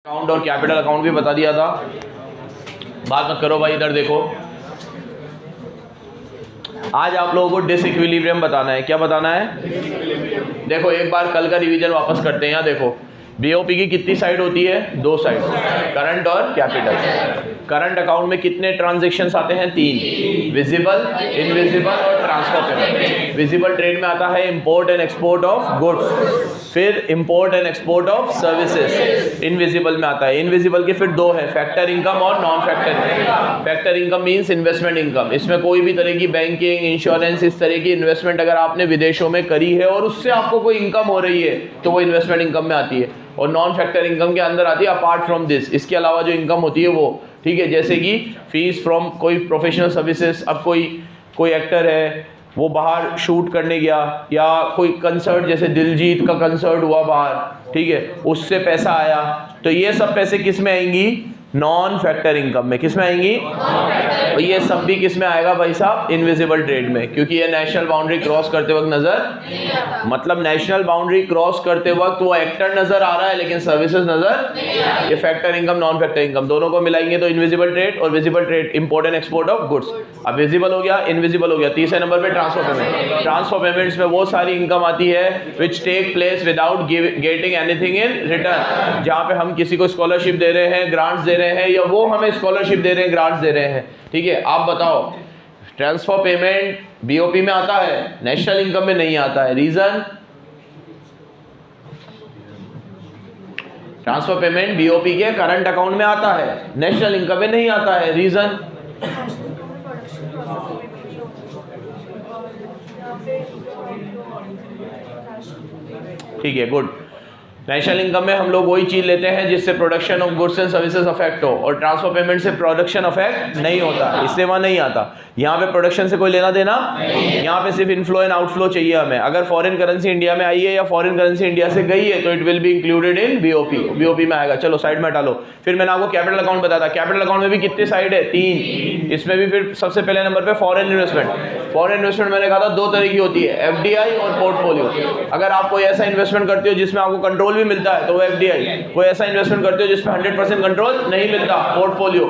Account और capital account भी बता दिया था। बात मत करो भाई, इधर देखो। आज आप लोगों को डिसइक्विलिब्रियम बताना है। क्या बताना है? देखो एक बार कल का रिवीजन वापस करते हैं। यहाँ देखो बीओपी की कितनी साइड होती है? दो साइड, करंट और कैपिटल। करंट अकाउंट में कितने ट्रांजैक्शंस आते हैं? तीन, विजिबल, इनविजिबल और ट्रांसफर पेमेंट। विजिबल ट्रेड में आता है import and export of goods, फिर import and export of services invisible में आता है। इनविजिबल के फिर दो है, फैक्टर इनकम और non factor income. Factor income means investment income. इसमें कोई भी तरह की बैंकिंग, इंश्योरेंस, इस तरह की इन्वेस्टमेंट अगर आपने विदेशों में करी है और उससे आपको कोई इनकम हो रही है तो वो इन्वेस्टमेंट इनकम में आती है। और नॉन फैक्टर इनकम के अंदर आती है अपार्ट फ्रॉम दिस, इसके अलावा जो इनकम होती है वो, ठीक है। जैसे कि फीस फ्रॉम कोई प्रोफेशनल सर्विसेज। अब कोई एक्टर है, वो बाहर शूट करने गया, या कोई कंसर्ट, जैसे दिलजीत का कंसर्ट हुआ बाहर, ठीक है, उससे पैसा आया, तो ये सब पैसे किस में आएंगी? नॉन फैक्टर इनकम में। किस में आएंगी? और ये सब भी किस में आएगा भाई साहब? इनविजिबल ट्रेड में, क्योंकि ये नेशनल बाउंड्री क्रॉस करते वक्त नजर, मतलब नेशनल बाउंड्री क्रॉस करते वक्त वो एक्टर नजर आ रहा है लेकिन सर्विसेज नजर। ये factor income, non factor income दोनों को मिलाएंगे तो इनविजिबल ट्रेड और visible trade, import and export of goods. अब विजिबल हो गया, इनविजिबल हो गया। तीसरे नंबर पे ट्रांसफर पेमेंट। ट्रांसफर पेमेंट्स में वो सारी इनकम आती है which take place without getting anything in return. जहाँ पे हम किसी को स्कॉलरशिप दे रहे हैं, ग्रांट्स दे रहे हैं, या वो हमें स्कॉलरशिप दे रहे हैं, ग्रांट्स दे रहे हैं, ठीक है। आप बताओ, ट्रांसफर पेमेंट बीओपी में आता है, नेशनल इनकम में नहीं आता है। रीजन? ट्रांसफर पेमेंट बीओपी के करंट अकाउंट में आता है, नेशनल इनकम में नहीं आता है। रीजन? ठीक है, गुड। नेशनल इनकम में हम लोग वही चीज लेते हैं जिससे production of goods and services affect हो, और ट्रांसफर पेमेंट से प्रोडक्शन अफेक्ट नहीं होता, इसलिए वहां नहीं आता। यहाँ पे प्रोडक्शन से कोई लेना देना, यहाँ पे सिर्फ इनफ्लो एंड आउटफ्लो चाहिए हमें। अगर फॉरेन करेंसी इंडिया में आई है या फॉरेन करेंसी इंडिया से गई है तो it will be included in BOP, BOP में आएगा। चलो साइड में हटा लो। फिर मैंने आपको कैपिटल अकाउंट बताया था। कैपिटल अकाउंट में भी कितने साइड है? तीन। इसमें भी फिर सबसे पहले नंबर पे फॉरेन इन्वेस्टमेंट। फॉरेन इन्वेस्टमेंट मैंने कहा था दो तरह की होती है, एफडीआई और पोर्टफोलियो। अगर आप कोई ऐसा इन्वेस्टमेंट करते हो जिसमें आपको कंट्रोल भी मिलता है तो वो एफडीआई। कोई ऐसा इन्वेस्टमेंट करते हो जिसमें 100% कंट्रोल नहीं मिलता, पोर्टफोलियो।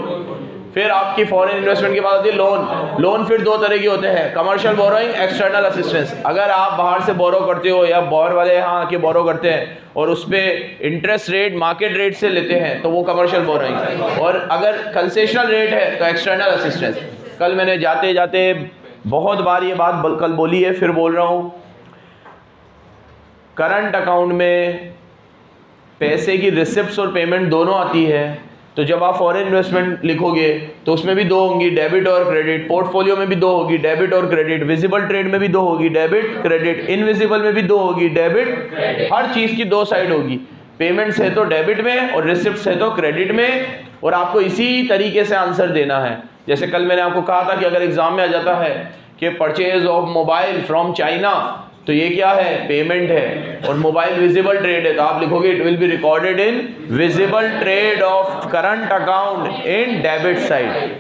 फिर आपकी फॉरेन इन्वेस्टमेंट की बात होती है लोन। लोन फिर दो तरह के होते हैं, कमर्शियल बोरोइंग, एक्सटर्नल असिस्टेंस। अगर आप बाहर से बोरो करते हो या बाहर वाले यहाँ आके बोरो करते हैं और उस पर इंटरेस्ट रेट मार्केट रेट से लेते हैं तो वो कमर्शियल बोरोइंग। और अगर कंसेशनल रेट है तो एक्सटर्नल असिस्टेंस। कल मैंने जाते जाते बहुत बार ये बात कल बोली है, फिर बोल रहा हूँ। करंट अकाउंट में पैसे की रिसिप्ट्स और पेमेंट दोनों आती है, तो जब आप फॉरेन इन्वेस्टमेंट लिखोगे तो उसमें भी दो होंगी, डेबिट और क्रेडिट। पोर्टफोलियो में भी दो होगी, डेबिट और क्रेडिट। विजिबल ट्रेड में भी दो होगी, डेबिट क्रेडिट। इनविजिबल में भी दो होगी, डेबिट क्रेडिट। हर चीज़ की दो साइड होगी। पेमेंट्स है तो डेबिट में और रिसिप्ट्स है तो क्रेडिट में, और आपको इसी तरीके से आंसर देना है। जैसे कल मैंने आपको कहा था कि अगर एग्जाम में आ जाता है कि purchase of mobile from China, तो ये क्या है? पेमेंट है। और मोबाइल विजिबल ट्रेड है तो आप लिखोगे it will be recorded in visible trade off current account in debit side.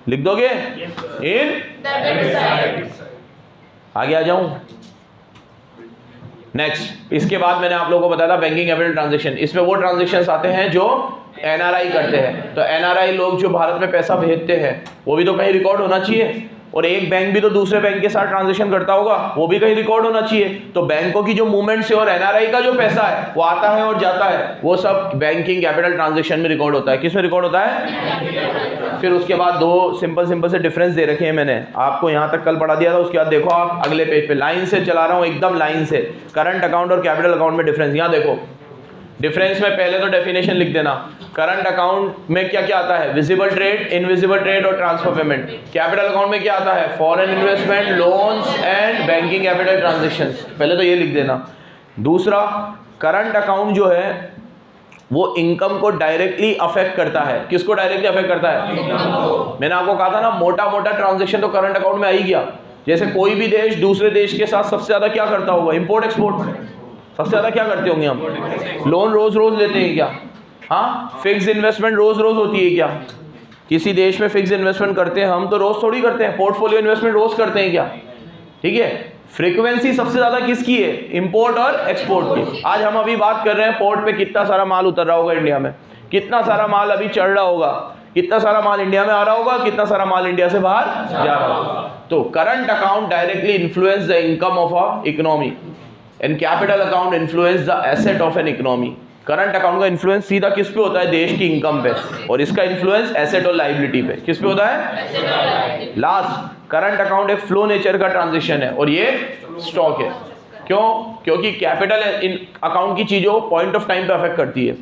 लिख दोगे? In debit side. आगे आ जाऊं? नेक्स्ट, इसके बाद मैंने आप लोगों को बताया था बैंकिंग कैपिटल ट्रांजैक्शन। इसमें वो ट्रांजैक्शंस आते हैं जो एनआरआई करते हैं। तो एनआरआई लोग जो भारत में पैसा भेजते हैं वो भी तो कहीं रिकॉर्ड होना चाहिए, और एक बैंक भी तो दूसरे बैंक के साथ ट्रांजैक्शन करता होगा, वो भी कहीं रिकॉर्ड होना चाहिए। तो बैंकों की जो मूवमेंट्स है और एनआरआई का जो पैसा है वो आता है और जाता है, वो सब बैंकिंग कैपिटल ट्रांजैक्शन में रिकॉर्ड होता है। किस में रिकॉर्ड होता है? फिर उसके बाद दो सिंपल से डिफरेंस दे रखे हैं मैंने आपको, यहाँ तक कल पढ़ा दिया था। उसके बाद देखो आप अगले पेज पे, लाइन से चला रहा हूँ एकदम लाइन से। करंट अकाउंट और कैपिटल अकाउंट में डिफरेंस, यहाँ देखो। डिफरेंस में पहले तो डेफिनेशन लिख देना। करंट अकाउंट में क्या क्या आता है? विजिबल ट्रेड, इनविजिबल ट्रेड और ट्रांसफर पेमेंट। कैपिटल अकाउंट में क्या आता है? Foreign investment, loans and banking capital transactions. पहले तो ये लिख देना। दूसरा, करंट अकाउंट जो है वो इनकम को डायरेक्टली अफेक्ट करता है। किसको डायरेक्टली अफेक्ट करता है? मैंने आपको कहा था ना, मोटा मोटा ट्रांजैक्शन तो करंट अकाउंट में आ ही गया। जैसे कोई भी देश दूसरे देश के साथ सबसे ज्यादा क्या करता होगा? Import export. सबसे ज्यादा क्या करते होंगे हम? लोन रोज रोज लेते हैं क्या? हाँ, फिक्स इन्वेस्टमेंट रोज रोज होती है क्या? किसी देश में फिक्स इन्वेस्टमेंट करते हैं हम तो रोज थोड़ी करते हैं। पोर्टफोलियो इन्वेस्टमेंट रोज करते हैं क्या? ठीक है। फ्रीक्वेंसी सबसे ज्यादा किसकी है? इंपोर्ट और एक्सपोर्ट की। आज हम अभी बात कर रहे हैं पोर्ट पे कितना सारा माल उतर रहा होगा इंडिया में। कितना सारा माल अभी चढ़ रहा होगा, कितना सारा माल इंडिया में आ रहा होगा, कितना सारा माल इंडिया से बाहर जा रहा होगा। तो current account directly influence the income of a economy and capital account influence the asset of an economy. Current account का इन्फ्लुएंस सीधा किस पे होता है? देश की इनकम पे, और इसका इन्फ्लुएंस एसेट और लायबिलिटी पे। किस पे होता है? लास्ट, करंट अकाउंट एक फ्लो नेचर का ट्रांजेक्शन है और ये स्टॉक है। क्यों? क्योंकि कैपिटल इन अकाउंट की चीजों पॉइंट ऑफ टाइम पे अफेक्ट करती है।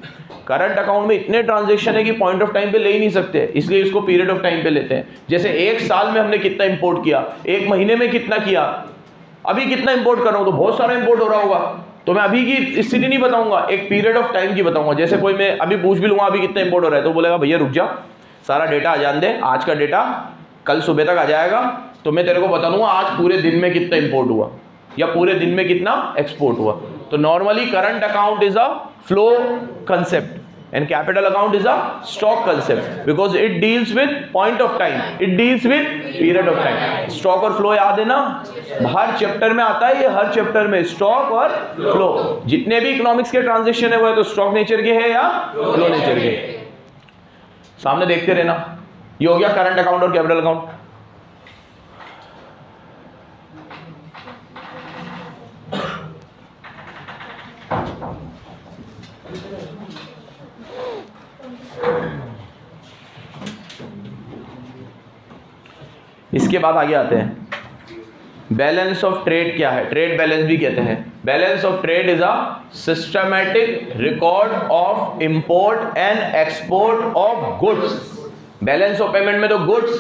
करंट अकाउंट में इतने ट्रांजेक्शन है कि पॉइंट ऑफ टाइम पे ले ही नहीं सकते, इसलिए इसको पीरियड ऑफ टाइम पे लेते हैं। जैसे एक साल में हमने कितना इंपोर्ट किया, एक महीने में कितना किया, अभी कितना इंपोर्ट कर रहा हूं तो बहुत सारा इंपोर्ट हो रहा होगा, तो मैं अभी की स्थिति नहीं बताऊंगा, एक पीरियड ऑफ टाइम की बताऊंगा। जैसे कोई मैं अभी पूछ भी लूंगा अभी कितना इंपोर्ट हो रहा है, तो बोलेगा भैया रुक जा, सारा डेटा आ जान दे, आज का डेटा कल सुबह तक आ जाएगा, तो मैं तेरे को बता दूंगा आज पूरे दिन में कितना इंपोर्ट हुआ या पूरे दिन में कितना एक्सपोर्ट हुआ। तो normally current account is a flow concept and capital account is a stock concept because it deals with point of time, it deals with period of time. stock और flow याद है ना, हर चैप्टर में आता है ये, हर चैप्टर में stock और फ्लो, जितने भी इकोनॉमिक्स के ट्रांजेक्शन है वो है तो स्टॉक नेचर के है या फ्लो नेचर के। सामने देखते रहना, ये हो गया करंट अकाउंट और कैपिटल अकाउंट। इसके बाद आगे आते हैं बैलेंस ऑफ ट्रेड। क्या है? ट्रेड बैलेंस भी कहते हैं। Balance of trade is a systematic record of import and export of goods. Balance of payment में तो goods,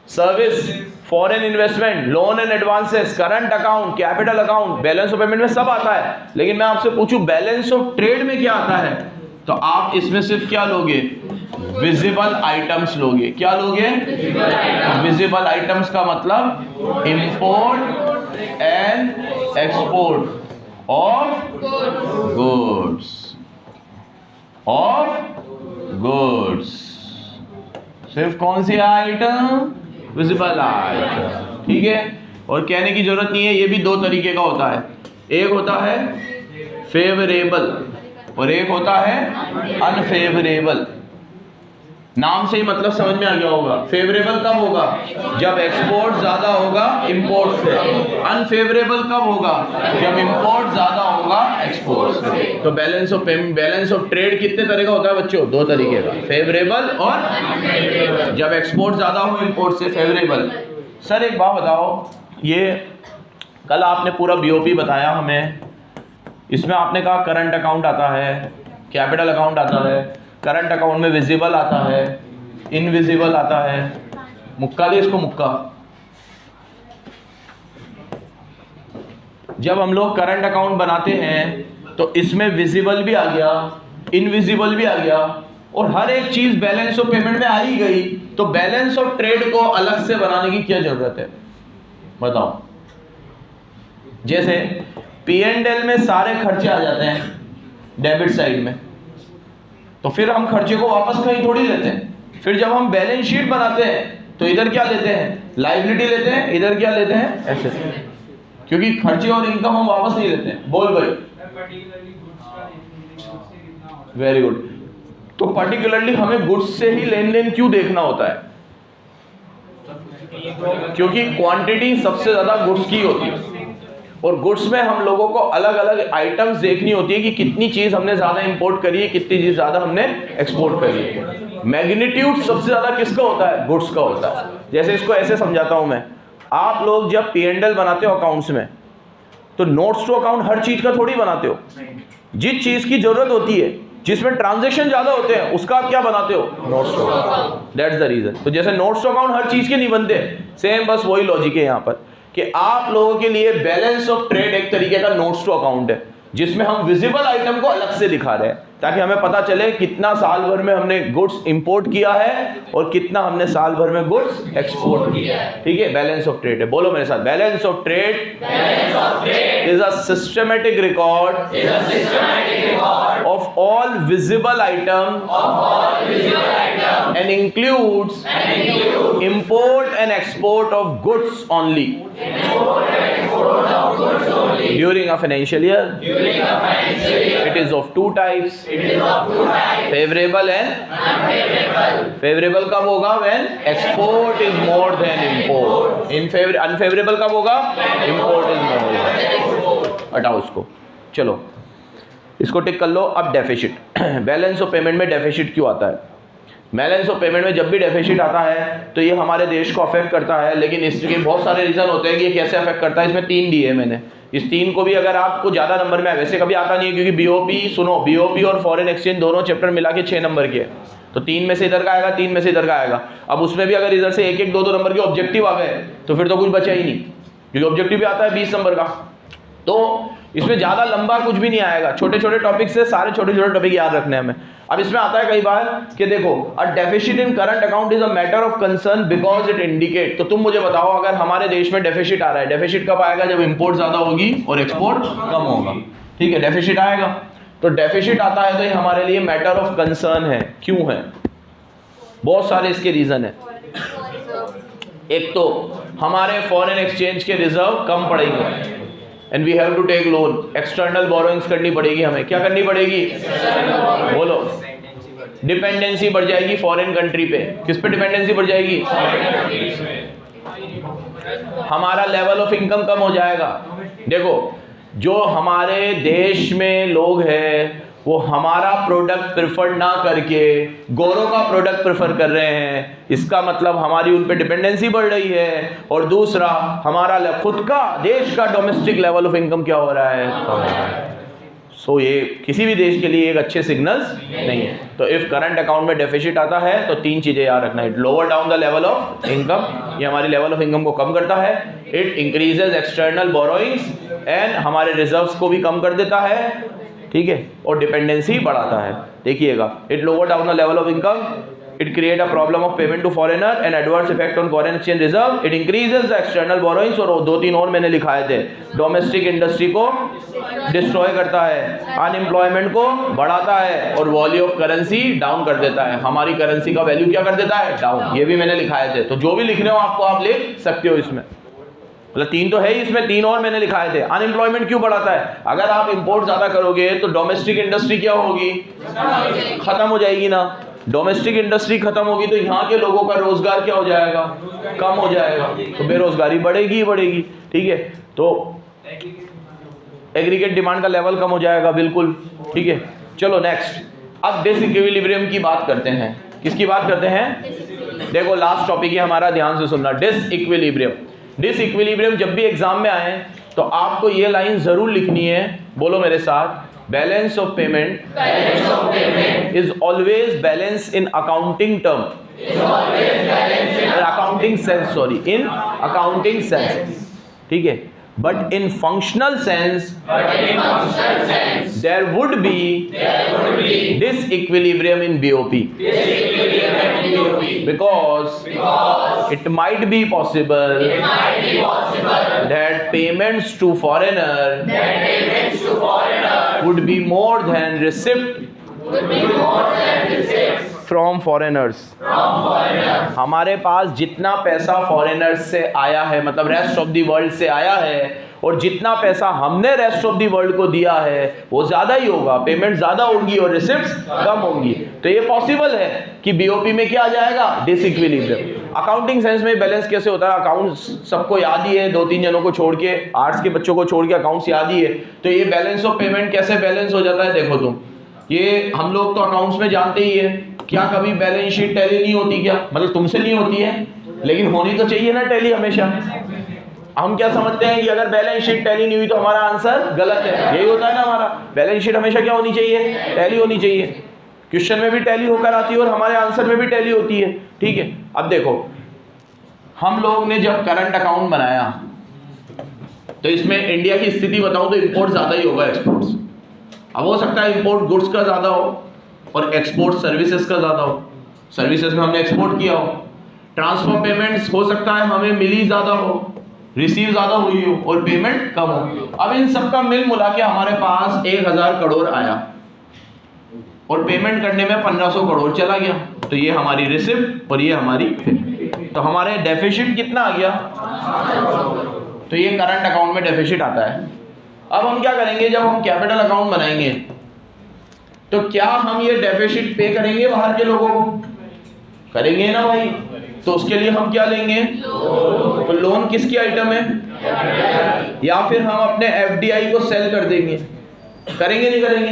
service, foreign investment, loan and advances, current account, capital account, balance of payment में सब आता है। लेकिन मैं आपसे पूछूं बैलेंस ऑफ ट्रेड में क्या आता है, तो आप इसमें सिर्फ क्या लोगे? विजिबल आइटम्स लोगे। क्या लोगे? विजिबल आइटम्स का मतलब import and export of goods, सिर्फ कौन सी आइटम? Visible item. ठीक है, और कहने की जरूरत नहीं है, ये भी दो तरीके का होता है, एक होता है फेवरेबल और एक होता है अनफेवरेबल। नाम से ही मतलब समझ में आ गया होगा। फेवरेबल कब होगा? जब एक्सपोर्ट ज्यादा होगा इंपोर्ट से। अनफेवरेबल कब होगा? जब इंपोर्ट ज्यादा होगा एक्सपोर्ट से। तो balance of payment, balance of trade कितने तरह का होता है बच्चों? दो तरीके का, फेवरेबल और जब एक्सपोर्ट ज्यादा हो इंपोर्ट से फेवरेबल। सर एक बात बताओ, ये कल आपने पूरा बीओपी बताया हमें, इसमें आपने कहा करंट अकाउंट आता है, कैपिटल अकाउंट आता है, करंट अकाउंट में विजिबल आता है, इनविजिबल आता है। मुक्का दे इसको मुक्का। जब हम लोग करंट अकाउंट बनाते हैं तो इसमें विजिबल भी आ गया, इनविजिबल भी आ गया, और हर एक चीज बैलेंस ऑफ पेमेंट में आ ही गई, तो बैलेंस ऑफ ट्रेड को अलग से बनाने की क्या जरूरत है? बताओ। जैसे P&L में सारे खर्चे आ जाते हैं डेबिट साइड में, तो फिर हम खर्चे को वापस कहीं थोड़ी लेते हैं। फिर जब हम बैलेंस शीट बनाते हैं तो इधर क्या लेते हैं? लायबिलिटी लेते हैं, इधर क्या लेते हैं? एसेट। क्योंकि खर्चे और इनकम हम वापस नहीं लेते हैं। बोल भाई। Very good. तो पर्टिकुलरली हमें गुड्स से ही लेन देन क्यों देखना होता है? क्योंकि क्वांटिटी सबसे ज्यादा गुड्स की होती है, और गुड्स में हम लोगों को अलग अलग आइटम्स देखनी होती है कि कितनी चीज हमने ज्यादा इंपोर्ट करी है, कितनी चीज ज्यादा हमने एक्सपोर्ट करी है। मैग्नीट्यूड सबसे ज्यादा किसका होता है? गुड्स का होता है। जैसे इसको ऐसे समझाता हूं मैं, आप लोग जब P&L बनाते हो अकाउंट्स में, तो नोट्स टू अकाउंट हर चीज का थोड़ी बनाते हो। जिस चीज की जरूरत होती है, जिसमें ट्रांजैक्शन ज्यादा होते हैं, उसका आप क्या बनाते हो? Notes to account. That's the reason. तो जैसे नोट्स टू अकाउंट हर चीज के नहीं बनते, सेम बस वही लॉजिक है यहाँ पर कि आप लोगों के लिए बैलेंस ऑफ ट्रेड एक तरीके का नोट्स टू अकाउंट है, जिसमें हम विजिबल आइटम को अलग से दिखा रहे हैं, ताकि हमें पता चले कितना साल भर में हमने गुड्स इंपोर्ट किया है और कितना हमने साल भर में गुड्स एक्सपोर्ट किया है। ठीक है, बैलेंस ऑफ ट्रेड है। बोलो मेरे साथ, balance of trade is a systematic record of all visible item and includes import and export of goods only during a financial year. It is of two types, favorable and unfavorable. Favorable कब होगा? when export is more than import. unfavorable कब होगा? import is more than. हटाओ उसको, चलो इसको टिक कर लो। अब डेफिसिट, बैलेंस ऑफ पेमेंट में डेफिसिट क्यों आता है? बैलेंस ऑफ पेमेंट में जब भी डेफिसिट आता है तो ये हमारे देश को अफेक्ट करता है, लेकिन इसके बहुत सारे रीज़न होते हैं कि ये कैसे अफेक्ट करता है। इसमें 3 दिए मैंने, इस 3 को भी अगर आपको ज़्यादा नंबर में है, वैसे कभी आता नहीं है क्योंकि बीओपी, सुनो, बीओपी और फॉरेन एक्सचेंज दोनों चैप्टर मिला के 6 नंबर के, तो 3 में से इधर का आएगा, 3 में से इधर का आएगा। अब उसमें भी अगर इधर से 1-1, 2-2 नंबर के ऑब्जेक्टिव आ गए तो फिर तो कुछ बचा ही नहीं, क्योंकि ऑब्जेक्टिव भी आता है 20 नंबर का। तो इसमें ज़्यादा लंबा कुछ भी नहीं आएगा, छोटे छोटे टॉपिक से सारे छोटे छोटे टॉपिक याद रखने हैं हमें। अब इसमें आता है कई बार कि देखो, अ deficit in current account is a matter of concern because it indicate. तो तुम मुझे बताओ, अगर हमारे देश में डेफिसिट आ रहा है, डेफिसिट कब आएगा? जब इंपोर्ट ज़्यादा होगी और एक्सपोर्ट कम होगा, ठीक है, डेफिसिट आएगा। तो डेफिसिट आता है तो ये हमारे लिए मैटर ऑफ कंसर्न है। क्यों है? बहुत सारे इसके रीज़न है। एक तो हमारे फॉरेन एक्सचेंज के रिजर्व कम पड़ेंगे and we have to take loan, external borrowings करनी पड़ेगी हमें। क्या करनी पड़ेगी? बोलो। डिपेंडेंसी बढ़ जाएगी फॉरेन कंट्री पे। किस पे डिपेंडेंसी बढ़ जाएगी? हमारा लेवल ऑफ इनकम कम हो जाएगा। देखो, जो हमारे देश में लोग हैं वो हमारा प्रोडक्ट प्रेफर ना करके गोरों का प्रोडक्ट प्रेफर कर रहे हैं, इसका मतलब हमारी उन पे डिपेंडेंसी बढ़ रही है। और दूसरा, हमारा खुद का देश का डोमेस्टिक लेवल ऑफ इनकम क्या हो रहा है? सो ये किसी भी देश के लिए एक अच्छे सिग्नल्स नहीं है। तो इफ करंट अकाउंट में डेफिसिट आता है तो 3 चीज़ें याद रखना है। It lower down the level of income, ये हमारी लेवल ऑफ इनकम को कम करता है। It increases external borrowings and हमारे रिजर्व्स को भी कम कर देता है, ठीक है, और डिपेंडेंसी बढ़ाता है। देखिएगा, it lower down the level of income, it create a problem of payment to foreigner and adverse effect on foreign exchange reserve, it increases the external borrowings, और 2-3 और मैंने लिखाए थे। डोमेस्टिक इंडस्ट्री को डिस्ट्रॉय करता है, अनएम्प्लॉयमेंट को बढ़ाता है, और वैल्यू ऑफ करेंसी डाउन कर देता है। हमारी करेंसी का वैल्यू क्या कर देता है? डाउन। ये भी मैंने लिखाए थे, तो जो भी लिख रहे हो आपको आप लिख सकते हो इसमें। मतलब 3 तो है ही, इसमें 3 और मैंने लिखाए थे। अनएम्प्लॉयमेंट क्यों बढ़ाता है? अगर आप इंपोर्ट ज्यादा करोगे तो डोमेस्टिक इंडस्ट्री क्या होगी? खत्म हो जाएगी ना। डोमेस्टिक इंडस्ट्री खत्म होगी तो यहाँ के लोगों का रोजगार क्या हो जाएगा? कम हो जाएगा, तो बेरोजगारी बढ़ेगी ही बढ़ेगी, ठीक है। तो एग्रीगेट डिमांड का लेवल कम हो जाएगा, बिल्कुल, ठीक है। चलो नेक्स्ट, अब डिसइक्विलिब्रियम की बात करते हैं। किसकी बात करते हैं? देखो, लास्ट टॉपिक है हमारा, ध्यान से सुनना। डिसइक्विलिब्रियम। डिसइक्विलिब्रियम जब भी एग्जाम में आए तो आपको ये लाइन जरूर लिखनी है, बोलो मेरे साथ। Balance of payment is always balance in accounting term, accounting sense, sorry, in accounting sense, ठीक है। But in functional sense, there would be disequilibrium in BOP. Because it might be possible that payments to foreigner would be more than receipt from foreigners. हमारे पास जितना पैसा foreigners से आया है, मतलब rest of the world से आया है, और जितना पैसा हमने रेस्ट ऑफ द वर्ल्ड को दिया है वो ज़्यादा ही होगा, पेमेंट ज़्यादा होंगी और रिसिप्ट्स कम होंगी। तो ये पॉसिबल है कि बीओपी में क्या आ जाएगा? डिसइक्विलिब्रियम। अकाउंटिंग सेंस में बैलेंस कैसे होता है? अकाउंट्स सबको याद ही है, 2-3 जनों को छोड़ के, आर्ट्स के बच्चों को छोड़ के अकाउंट्स याद ही है। तो ये बैलेंस ऑफ पेमेंट कैसे बैलेंस हो जाता है? देखो तुम, ये हम लोग तो अकाउंट्स में जानते ही है। क्या कभी बैलेंस शीट टैली नहीं होती क्या? मतलब तुमसे नहीं होती है, लेकिन होनी तो चाहिए ना टैली हमेशा। हम क्या समझते हैं कि अगर बैलेंस शीट टैली नहीं हुई तो हमारा आंसर गलत है, यही होता है ना हमारा। बैलेंस शीट हमेशा क्या होनी चाहिए? टैली होनी चाहिए। क्वेश्चन में भी टैली होकर आती है और हमारे आंसर में भी टैली होती है, ठीक है। अब देखो, हम लोग ने जब करंट अकाउंट बनाया तो इसमें इंडिया की स्थिति बताऊं तो इंपोर्ट ज्यादा ही होगा एक्सपोर्ट्स। अब हो सकता है इंपोर्ट गुड्स का ज्यादा हो और एक्सपोर्ट सर्विसेज का ज्यादा हो। सर्विसेज में हमने एक्सपोर्ट किया हो। ट्रांसफर पेमेंट्स हो सकता है हमें मिली ज्यादा हो, रिसीव ज्यादा हुई हो, और पेमेंट कम हो। अब इन सब का मिल मुला के हमारे पास 1000 करोड़ आया और पेमेंट करने में 1500 करोड़ चला गया। तो ये हमारी रिसिप्ट और ये हमारी पे। तो हमारे डेफिसिट कितना आ गया? तो ये करंट अकाउंट में डेफिसिट आता है। अब हम क्या करेंगे, जब हम कैपिटल अकाउंट बनाएंगे तो क्या हम ये डेफिसिट पे करेंगे बाहर के लोगों को? करेंगे ना भाई। तो उसके लिए हम क्या लेंगे? तो लोन किसकी आइटम है? या फिर हम अपने एफडीआई को सेल कर देंगे? करेंगे नहीं करेंगे?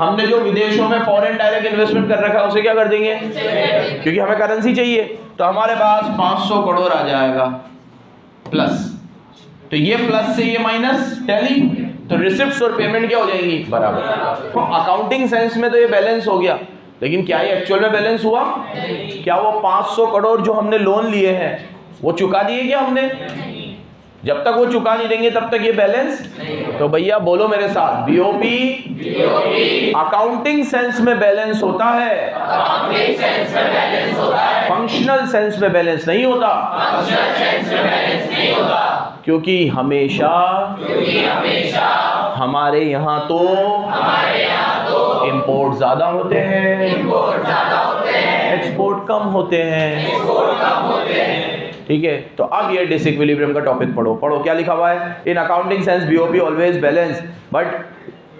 हमने जो विदेशों में फॉरेन डायरेक्ट इन्वेस्टमेंट कर रखा है उसे क्या कर देंगे? क्योंकि हमें करेंसी चाहिए। तो हमारे पास 500 करोड़ आ जाएगा प्लस, तो ये प्लस से ये माइनस टैली, तो रिसिप्ट्स और पेमेंट क्या हो जाएंगी? बराबर। तो अकाउंटिंग सेंस में तो ये बैलेंस हो गया, लेकिन क्या ये एक्चुअल में बैलेंस हुआ? क्या वो 500 करोड़ जो हमने लोन लिए हैं वो चुका दिए क्या हमने? जब तक वो चुका नहीं देंगे तब तक ये बैलेंस। तो भैया बोलो मेरे साथ, बीओपी अकाउंटिंग सेंस में बैलेंस होता है, फंक्शनल सेंस में बैलेंस नहीं होता। क्योंकि हमेशा हमारे यहाँ तो इंपोर्ट ज्यादा होते हैं, एक्सपोर्ट कम होते हैं। ठीक है, तो अब ये डिसइक्विलिब्रियम का टॉपिक पढ़ो। क्या लिखा हुआ है? In accounting sense BOP always balance but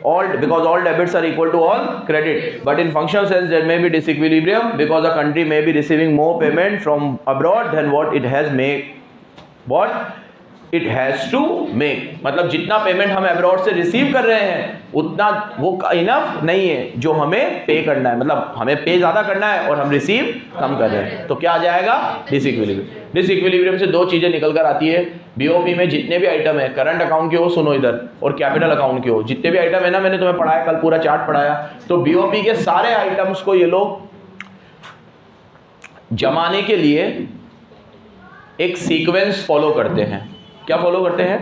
all because all debits are equal to all credit, but in functional sense there may be disequilibrium because a country may be receiving more payment from abroad than what it has to make। मतलब जितना payment हम abroad से receive कर रहे हैं उतना वो enough नहीं है जो हमें पे करना है। मतलब हमें पे ज्यादा करना है और हम रिसीव कम कर रहे हैं, तो क्या आ जाएगा? डिसइक्विलिब्रियम। डिसइक्विलिब्रियम से दो चीजें निकल कर आती है बीओपी में। जितने भी आइटम है, करंट अकाउंट के हो, सुनो इधर, और कैपिटल अकाउंट के हो, जितने भी आइटम है ना, मैंने तुम्हें पढ़ाया कल, पूरा चार्ट पढ़ाया। तो बीओपी के सारे आइटम्स को ये लोग जमाने के लिए एक सीक्वेंस फॉलो करते हैं। क्या फॉलो करते हैं?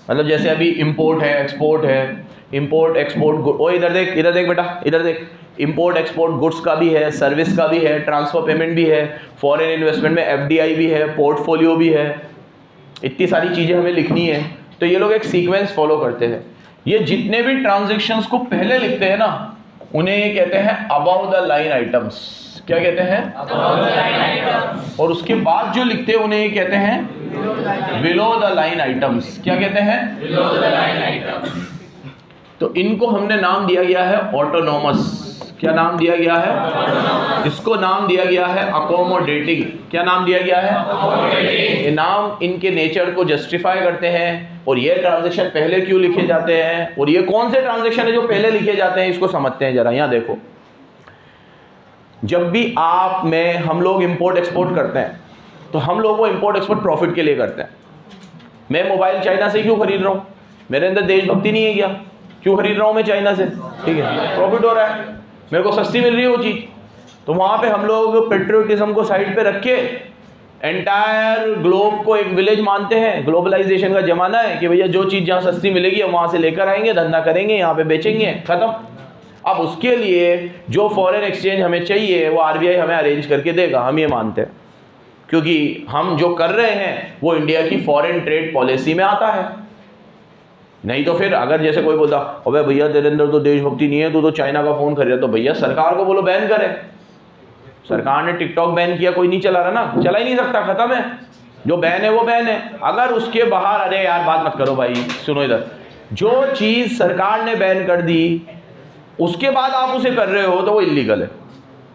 मतलब जैसे अभी इंपोर्ट है, एक्सपोर्ट है, इंपोर्ट एक्सपोर्ट। ओ इधर देख बेटा, इधर देख। इंपोर्ट एक्सपोर्ट गुड्स का भी है, सर्विस का भी है, ट्रांसफर पेमेंट भी है, फॉरेन इन्वेस्टमेंट में एफडीआई भी है, पोर्टफोलियो भी है। इतनी सारी चीज़ें हमें लिखनी है, तो ये लोग एक सीक्वेंस फॉलो करते हैं। ये जितने भी ट्रांजेक्शंस को पहले लिखते हैं ना, उन्हें ये कहते हैं अबव द लाइन आइटम्स। क्या कहते हैं? Above the line items. और उसके बाद जो लिखते हैं उन्हें ये कहते हैं बिलो द लाइन आइटम्स। क्या कहते हैं? Below the line items. तो इनको हमने नाम दिया गया है ऑटोनोमस। क्या नाम दिया गया है? इसको नाम दिया गया है अकोमोडेटिंग। क्या नाम दिया गया है? ये नाम इनके नेचर को जस्टिफाई करते हैं। और ये ट्रांजैक्शन पहले क्यों लिखे जाते हैं, और ये कौन से ट्रांजैक्शन है जो पहले लिखे जाते हैं, इसको समझते हैं जरा। यहाँ देखो, जब भी हम लोग इंपोर्ट एक्सपोर्ट करते हैं तो हम लोग वो इंपोर्ट एक्सपोर्ट प्रॉफिट के लिए करते हैं। मैं मोबाइल चाइना से क्यों खरीद रहा हूँ? मेरे अंदर देशभक्ति नहीं है क्या? क्यों खरीद रहा हूँ मैं चाइना से? ठीक है, प्रॉफिट हो रहा है, मेरे को सस्ती मिल रही है वो चीज़। तो वहाँ पे हम लोग पेट्रियोटिज्म को साइड पे रख के एंटायर ग्लोब को एक विलेज मानते हैं। ग्लोबलाइजेशन का जमाना है कि भैया जो चीज़ जहाँ सस्ती मिलेगी हम वहाँ से लेकर आएंगे, धंधा करेंगे, यहाँ पे बेचेंगे, खत्म। अब उसके लिए जो फॉरेन एक्सचेंज हमें चाहिए वो आरबीआई हमें अरेंज करके देगा, हम ये मानते हैं, क्योंकि हम जो कर रहे हैं वो इंडिया की फॉरेन ट्रेड पॉलिसी में आता है। नहीं तो फिर अगर जैसे कोई बोलता अबे भैया तेरे अंदर तो देशभक्ति नहीं है, तू तो चाइना का फ़ोन खरीदा, तो भैया सरकार को बोलो बैन करे। सरकार ने टिकटॉक बैन किया, कोई नहीं चला रहा ना, चला ही नहीं सकता, खत्म है। जो बैन है वो बैन है। अगर उसके बाहर, अरे यार बात मत करो भाई, सुनो इधर, जो चीज़ सरकार ने बैन कर दी उसके बाद आप उसे कर रहे हो तो वो इलीगल है।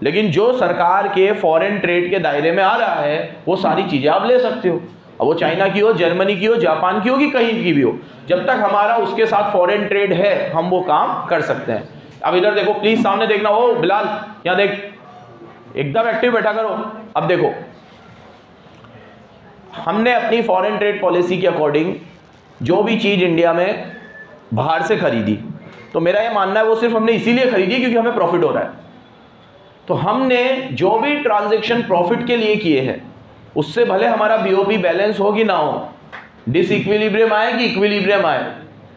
लेकिन जो सरकार के फॉरेन ट्रेड के दायरे में आ रहा है वो सारी चीज़ें आप ले सकते हो। अब वो चाइना की हो, जर्मनी की हो, जापान की हो, कि कहीं की भी हो, जब तक हमारा उसके साथ फॉरेन ट्रेड है हम वो काम कर सकते हैं। अब इधर देखो प्लीज, सामने देखना। ओ बिलाल यहाँ देख, एकदम एक्टिव बैठा करो। अब देखो, हमने अपनी फॉरेन ट्रेड पॉलिसी के अकॉर्डिंग जो भी चीज़ इंडिया में बाहर से खरीदी, तो मेरा ये मानना है वो सिर्फ हमने इसीलिए खरीदी क्योंकि हमें प्रॉफिट हो रहा है। तो हमने जो भी ट्रांजैक्शन प्रॉफिट के लिए किए हैं उससे भले हमारा बीओपी बैलेंस हो कि ना हो, डिसइक्विलिब्रियम आए कि इक्विलिब्रियम आए,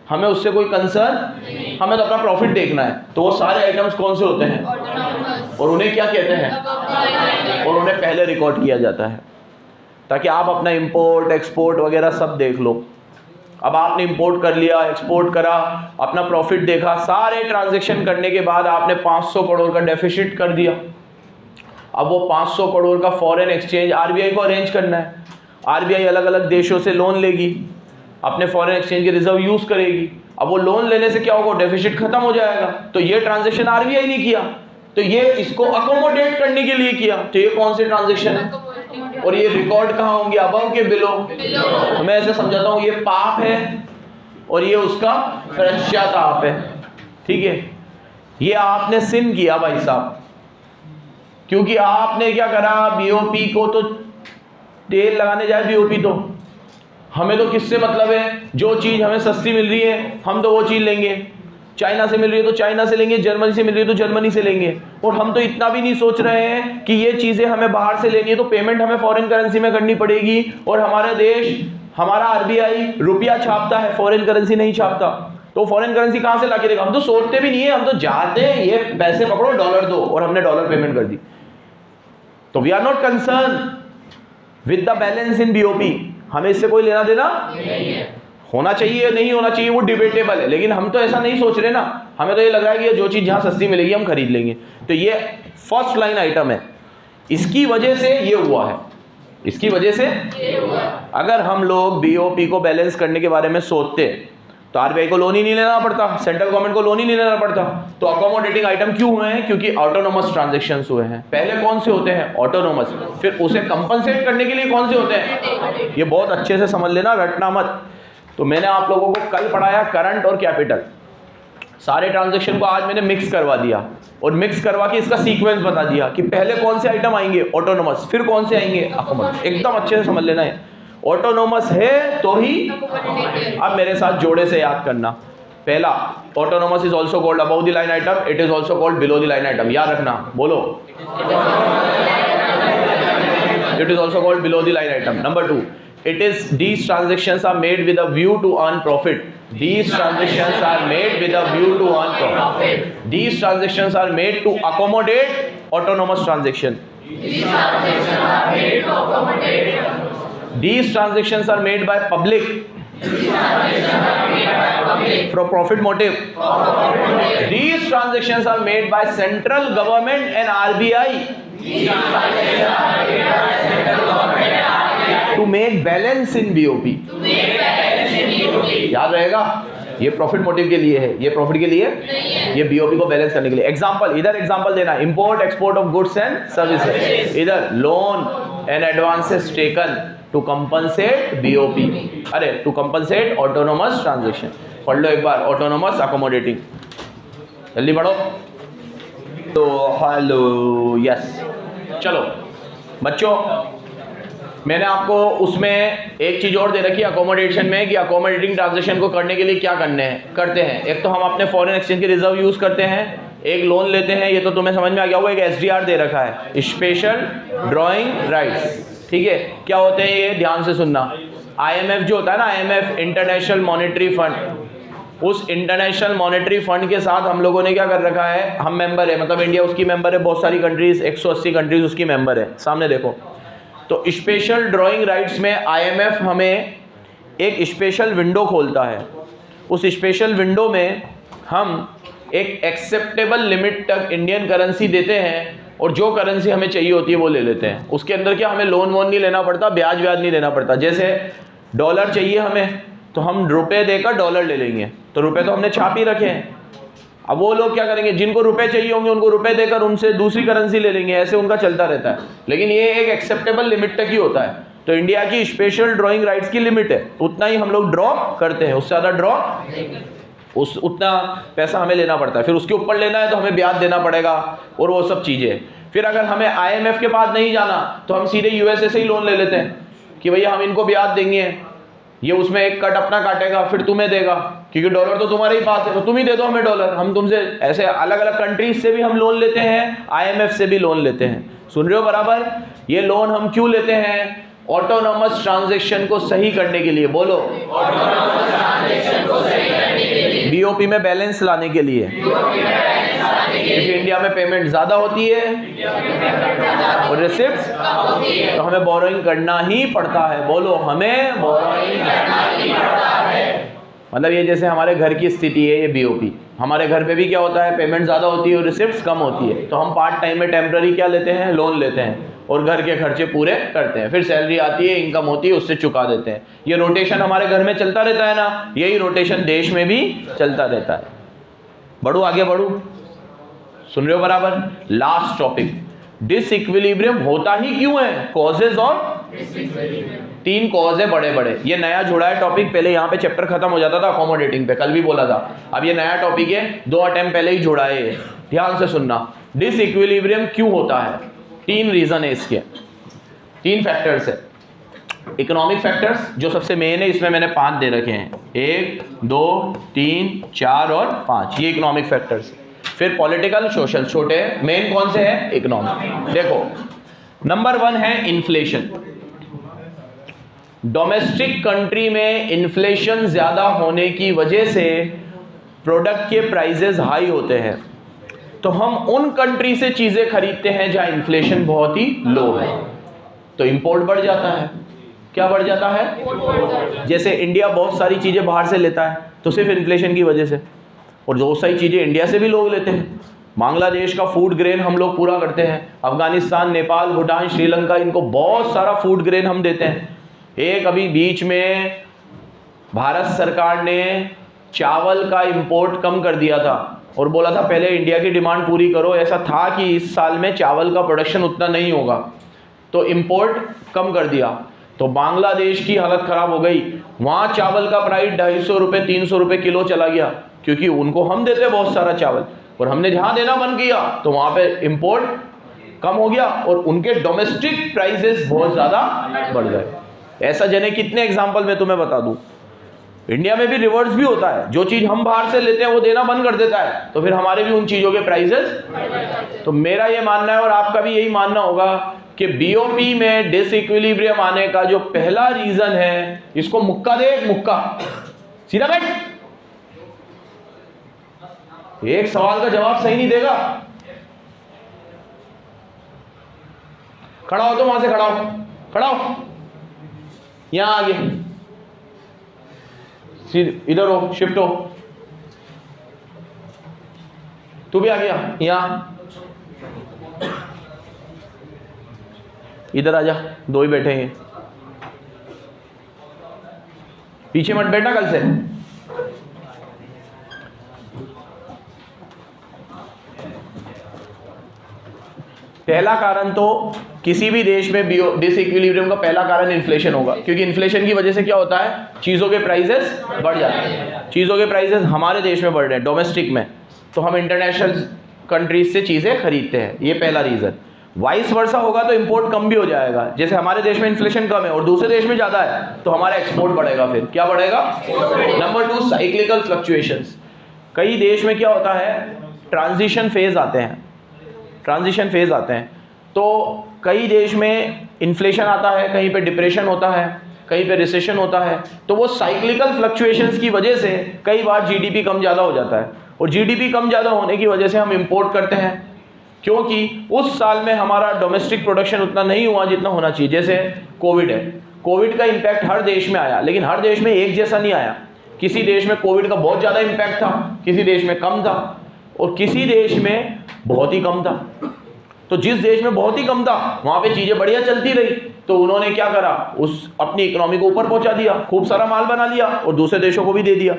हमें उससे कोई कंसर्न, हमें तो अपना प्रॉफिट देखना है। तो वो सारे आइटम्स कौन से होते हैं और उन्हें क्या कहते हैं, और उन्हें पहले रिकॉर्ड किया जाता है ताकि आप अपना इंपोर्ट एक्सपोर्ट वगैरह सब देख लो। अब आपने इंपोर्ट कर लिया, एक्सपोर्ट करा, अपना प्रॉफिट देखा, सारे ट्रांजैक्शन करने के बाद आपने 500 करोड़ का डेफिसिट कर दिया। अब वो 500 करोड़ का फॉरेन एक्सचेंज आरबीआई को अरेंज करना है। आरबीआई अलग अलग देशों से लोन लेगी, अपने फॉरेन एक्सचेंज के रिजर्व यूज करेगी। अब वो लोन लेने से क्या होगा, डेफिसिट खत्म हो जाएगा। तो ये ट्रांजेक्शन आरबीआई ने किया, तो ये इसको अकोमोडेट करने के लिए किया। तो ये कौन सी ट्रांजेक्शन है, और ये रिकॉर्ड कहाँ होंगे, अबव के बिलो। तो मैं ऐसे समझाता हूँ, ये पाप है और ये उसका पश्चाताप है। ठीक है, ये आपने सिन किया भाई साहब, क्योंकि आपने क्या करा, बीओपी को तो तेल लगाने जाए बीओपी, तो हमें तो किससे मतलब है, जो चीज हमें सस्ती मिल रही है हम तो वो चीज लेंगे, चाइना से मिल रही है तो चाइना से लेंगे, जर्मनी से मिल रही है तो जर्मनी से लेंगे। और हम तो इतना भी नहीं सोच रहे हैं कि ये चीजें हमें बाहर से लेनी है तो पेमेंट हमें फॉरेन करेंसी में करनी पड़ेगी। और हमारा देश, हमारा आरबीआई रुपया छापता है, फॉरेन करेंसी नहीं छापता, तो फॉरेन करेंसी कहां से लाके देगा। हम तो सोचते भी नहीं है, हम तो जाते हैं ये पैसे पकड़ो डॉलर दो, और हमने डॉलर पेमेंट कर दी। तो we are not concern with the balance in BOP, हमें इससे कोई लेना देना नहीं है। होना चाहिए नहीं होना चाहिए वो डिबेटेबल है, लेकिन हम तो ऐसा नहीं सोच रहे ना। हमें तो ये लग रहा है कि जो चीज जहां सस्ती मिलेगी हम खरीद लेंगे। तो ये फर्स्ट लाइन आइटम है, इसकी वजह से ये हुआ है, इसकी वजह से अगर हम लोग बीओपी को बैलेंस करने के बारे में सोचते तो आरबीआई को लोन ही नहीं लेना पड़ता, सेंट्रल गवर्नमेंट को लोन ही नहीं लेना पड़ता। तो अकोमोडेटिंग आइटम क्यों हुए हैं, क्योंकि ऑटोनोमस ट्रांजैक्शंस हुए हैं। पहले कौन से होते हैं, ऑटोनोमस, फिर उसे कंपनसेट करने के लिए कौन से होते हैं, ये बहुत अच्छे से समझ लेना, रटना मत। तो मैंने आप लोगों को कल पढ़ाया करंट और कैपिटल, सारे ट्रांजैक्शन को आज मैंने मिक्स करवा दिया, और मिक्स करवा के इसका सीक्वेंस बता दिया कि पहले कौन से आइटम आएंगे ऑटोनोमस, फिर कौन से आएंगे अकोमोडेट। एकदम अच्छे से समझ लेना है, ऑटोनोमस है तो ही। अब मेरे साथ जोड़े से याद करना, पहला autonomous is also called above the line item, it is also called below the line item. याद रखना, बोलो, it is also called below the line item. Number 2, it is these transactions are made with a view to earn profit. These transactions are made with a view to earn profit. These transactions are made to accommodate autonomous transaction. These transactions are made to accommodate. These transactions are made by public. These transactions are made by public for profit motive. These transactions are made by central government and RBI. These transactions are made by central government and RBI. To make balance in BOP. याद रहेगा, ये profit motive के लिए है, ये profit के लिए नहीं है, ये बीओपी को बैलेंस करने के लिए। एग्जांपल, इधर एग्जांपल देना, import export of goods and services, इधर loan and advances taken to compensate BOP, अरे टू कंपनसेट ऑटोनोमस ट्रांजैक्शन। पढ़ लो एक बार, ऑटोनोमस अकोमोडेटिंग, जल्दी पढ़ो। तो हेलो, यस, चलो बच्चों, मैंने आपको उसमें एक चीज़ और दे रखी है अकोमोडेशन में, कि अकोमोडेटिंग ट्रांजैक्शन को करने के लिए क्या करते हैं। एक तो हम अपने फॉरेन एक्सचेंज के रिजर्व यूज़ करते हैं, एक लोन लेते हैं, ये तो तुम्हें समझ में आ गया होगा। एक एसडीआर दे रखा है, स्पेशल ड्राइंग राइट्स। ठीक है, क्या होते हैं ये ध्यान से सुनना। आईएमएफ जो होता है ना, आईएमएफ इंटरनेशनल मॉनेटरी फंड, उस इंटरनेशनल मॉनेटरी फंड के साथ हम लोगों ने क्या कर रखा है, हम मेंबर है, मतलब इंडिया उसकी मेंबर है, बहुत सारी कंट्रीज 180 कंट्रीज उसकी मेंबर है। सामने देखो, तो स्पेशल ड्राइंग राइट्स में आईएमएफ हमें एक स्पेशल विंडो खोलता है। उस स्पेशल विंडो में हम एक एक्सेप्टेबल लिमिट तक इंडियन करेंसी देते हैं, और जो करेंसी हमें चाहिए होती है वो ले लेते हैं। उसके अंदर क्या, हमें लोन वोन नहीं लेना पड़ता, ब्याज नहीं लेना पड़ता। जैसे डॉलर चाहिए हमें, तो हम रुपए देकर डॉलर ले लेंगे, तो रुपए तो हमने छाप ही रखे हैं। अब वो लोग क्या करेंगे, जिनको रुपए चाहिए होंगे उनको रुपए देकर उनसे दूसरी करेंसी ले लेंगे, ऐसे उनका चलता रहता है। लेकिन ये एक एक्सेप्टेबल लिमिट तक ही होता है। तो इंडिया की स्पेशल ड्राइंग राइट्स की लिमिट है, उतना ही हम लोग ड्रॉ करते हैं, उससे ज़्यादा ड्रॉ उतना पैसा हमें लेना पड़ता है। फिर उसके ऊपर लेना है तो हमें ब्याज देना पड़ेगा और वो सब चीज़ें। फिर अगर हमें आईएमएफ के पास नहीं जाना तो हम सीधे यूएसए से ही लोन ले लेते हैं कि भैया हम इनको ब्याज देंगे, ये उसमें एक कट अपना काटेगा, फिर तुम्हें देगा, क्योंकि डॉलर तो तुम्हारे ही पास है, तो तुम ही दे दो हमें डॉलर, हम तुमसे। ऐसे अलग अलग कंट्रीज से भी हम लोन लेते हैं, आईएमएफ से भी लोन लेते हैं। सुन रहे हो बराबर? ये लोन हम क्यों लेते हैं? ऑटोनोमस ट्रांजैक्शन को सही करने के लिए। बोलो, ऑटोनोमस ट्रांजैक्शन को सही करने के लिए, बीओपी में बैलेंस लाने के लिए, क्योंकि इंडिया में पेमेंट ज्यादा होती है और रिसिप्ट्स तो हमें बोरोइंग करना ही पड़ता है। बोलो, हमें बोरोइंग करना ही पड़ता है। मतलब ये जैसे हमारे घर की स्थिति है, ये बीओपी, हमारे घर पे भी क्या होता है, पेमेंट ज़्यादा होती है और रिसिप्ट्स कम होती है, तो हम पार्ट टाइम में टेम्पररी क्या लेते हैं, लोन लेते हैं और घर के खर्चे पूरे करते हैं, फिर सैलरी आती है, इनकम होती है, उससे चुका देते हैं। ये रोटेशन हमारे घर में चलता रहता है ना, यही रोटेशन देश में भी चलता रहता है। बढ़ू आगे बढ़ू, सुन रहे हो बराबर। लास्ट टॉपिक, डिसइक्विलिब्रियम होता ही क्यों है, कॉजेज और 3 कॉज है बड़े बड़े। ये नया जुड़ा है टॉपिक, पहले यहाँ पे चैप्टर खत्म हो जाता था अकोमोडेटिंग पे, कल भी बोला था, अब ये नया टॉपिक है, 2 अटेम्प्ट पहले ही जुड़ा है। ध्यान से सुनना, डिसइक्विलिब्रियम क्यों होता है, 3 रीजन है इसके, 3 फैक्टर्स है। इकोनॉमिक फैक्टर्स जो सबसे मेन है, इसमें मैंने 5 दे रखे हैं, 1 2 3 4 और 5, ये इकोनॉमिक फैक्टर्स। फिर पॉलिटिकल सोशल, छोटे मेन कौन से हैं, इकोनॉमिक। देखो नंबर 1 है इन्फ्लेशन। डोमेस्टिक कंट्री में इन्फ्लेशन ज़्यादा होने की वजह से प्रोडक्ट के प्राइसेस हाई होते हैं, तो हम उन कंट्री से चीज़ें खरीदते हैं जहां इन्फ्लेशन बहुत ही लो है, तो इंपोर्ट बढ़ जाता है। क्या बढ़ जाता है, जैसे इंडिया बहुत सारी चीज़ें बाहर से लेता है तो सिर्फ इन्फ्लेशन की वजह से, और बहुत सारी चीज़ें इंडिया से भी लोग लेते हैं। बांग्लादेश का फूड ग्रेन हम लोग पूरा करते हैं, अफगानिस्तान, नेपाल, भूटान, श्रीलंका, इनको बहुत सारा फूड ग्रेन हम देते हैं। एक अभी बीच में भारत सरकार ने चावल का इंपोर्ट कम कर दिया था और बोला था पहले इंडिया की डिमांड पूरी करो, ऐसा था कि इस साल में चावल का प्रोडक्शन उतना नहीं होगा, तो इंपोर्ट कम कर दिया, तो बांग्लादेश की हालत ख़राब हो गई। वहाँ चावल का प्राइस 250 रुपये 300 रुपये किलो चला गया, क्योंकि उनको हम देते बहुत सारा चावल, और हमने जहाँ देना बंद किया तो वहाँ पे इंपोर्ट कम हो गया और उनके डोमेस्टिक प्राइसेस बहुत ज़्यादा बढ़ गए। ऐसा जने कितने एग्जाम्पल मैं तुम्हें बता दूँ। इंडिया में भी रिवर्स भी होता है, जो चीज़ हम बाहर से लेते हैं वो देना बंद कर देता है, तो फिर हमारे भी उन चीज़ों के प्राइसेस। तो मेरा ये मानना है और आपका भी यही मानना होगा कि बीओपी में डिसइक्विलिब्रियम आने का जो पहला रीजन है, इसको मुक्का दे, मुक्का सीधा बैठ, एक सवाल का जवाब सही नहीं देगा, खड़ा हो तो वहां से खड़ा हो, खड़ा हो, यहां आगे, इधर हो, शिफ्ट हो, तू भी आ गया, यहां इधर आ जा, 2 ही बैठे हैं, पीछे मत बैठना कल से। पहला कारण तो किसी भी देश में डिसइक्विलिब्रियम का पहला कारण इन्फ्लेशन होगा, क्योंकि इन्फ्लेशन की वजह से क्या होता है, चीज़ों के प्राइसेस बढ़ जाते हैं। चीज़ों के प्राइसेस हमारे देश में बढ़ रहे हैं डोमेस्टिक में, तो हम इंटरनेशनल कंट्रीज से चीज़ें खरीदते हैं, ये पहला रीज़न। वाइस वर्सा होगा तो इंपोर्ट कम भी हो जाएगा, जैसे हमारे देश में इन्फ्लेशन कम है और दूसरे देश में ज़्यादा है, तो हमारा एक्सपोर्ट बढ़ेगा, फिर क्या बढ़ेगा। Number 2 cyclical fluctuations. कई देश में क्या होता है, ट्रांजिशन फेज आते हैं, ट्रांजिशन फेज आते हैं, तो कई देश में इन्फ्लेशन आता है, कहीं पे डिप्रेशन होता है, कहीं पे रिसेशन होता है, तो वो साइक्लिकल फ्लक्चुएशंस की वजह से कई बार जीडीपी कम ज़्यादा हो जाता है, और जीडीपी कम ज़्यादा होने की वजह से हम इंपोर्ट करते हैं, क्योंकि उस साल में हमारा डोमेस्टिक प्रोडक्शन उतना नहीं हुआ जितना होना चाहिए। जैसे कोविड है, कोविड का इम्पैक्ट हर देश में आया, लेकिन हर देश में एक जैसा नहीं आया। किसी देश में कोविड का बहुत ज़्यादा इम्पैक्ट था, किसी देश में कम था, और किसी देश में बहुत ही कम था। तो जिस देश में बहुत ही कम था वहाँ पे चीज़ें बढ़िया चलती रही, तो उन्होंने क्या करा, उस अपनी इकोनॉमी को ऊपर पहुँचा दिया, खूब सारा माल बना लिया और दूसरे देशों को भी दे दिया।